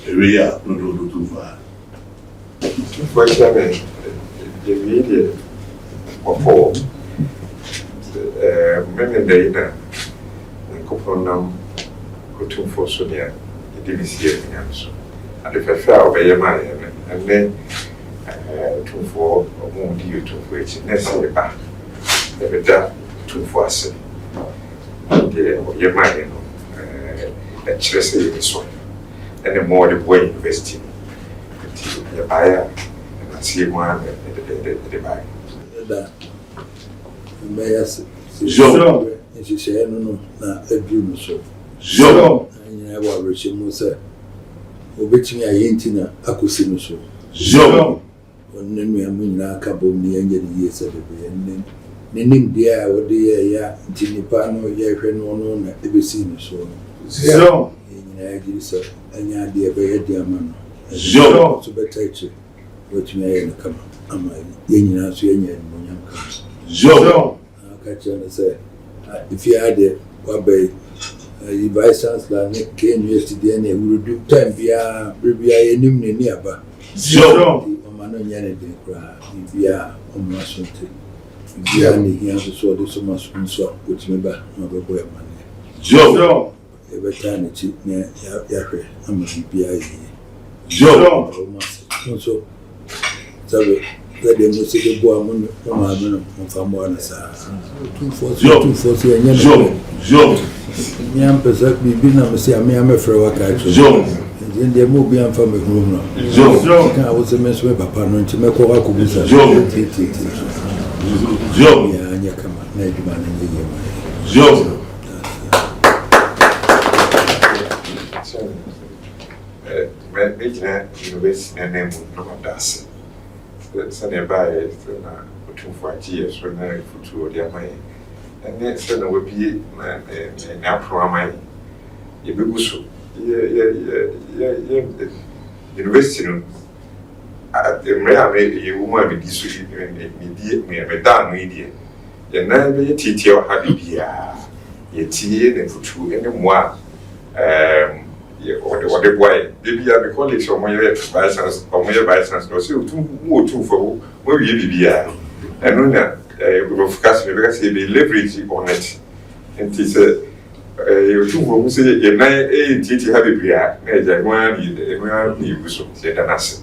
Area, no too far. For example, the media for many days now, and couple them go to for Sonia, the DVC and if I fell by your mind, and then 2 4 or more due to which necessary back. Every day 2 4 7. Your mind, a Chelsea this one, and the more the way investing. The buyer and I see one the buyer. That Joe, and she said, no, not a dream so. Joe, and I was reaching Musa, which I ain't in a Akusino so. Joe, when we are in a couple of years of the and then dear, what dear, Tinipano, Yakan, no, ever seen so. Joe, and I dear, very dear man. Joe, to better what you may come. Am I yin as you comes? Joe, I'll catch you and say, if you had it, what bay, you buy sounds like came yesterday and we would do time via enemy nearby. Joe, Mano Yanni cry, via almost something. Via he has a sword so much so, which me back, not a boy money. Joe, Every time it's near Yahweh, I'm a BIA. Joe, So, sorry, let them say the boy on from one side. 2 4 2 and Joe, Yam Pesach be been a say, I'm a fraud catcher. Joe, And then there will be a family room. Joe, I was a mess with Papa to make a walk with Joe, yeah, and you come on, Ned man in the year. Joe, Making a university and name would not das. Sunday by 2 4 years when I put to their money. And then Sunday will be now from my Yabuso. University. At the rare a woman with this me a down media. The nine be a teacher had to be a tea and for any more. Or the boy, maybe I have colleagues from my license or my license, or so 2 more 2 for where you be. And know that of course, because he be leverage on it. And it's you 2 who say, a 9 8 have a beer, major one, you so said an asset.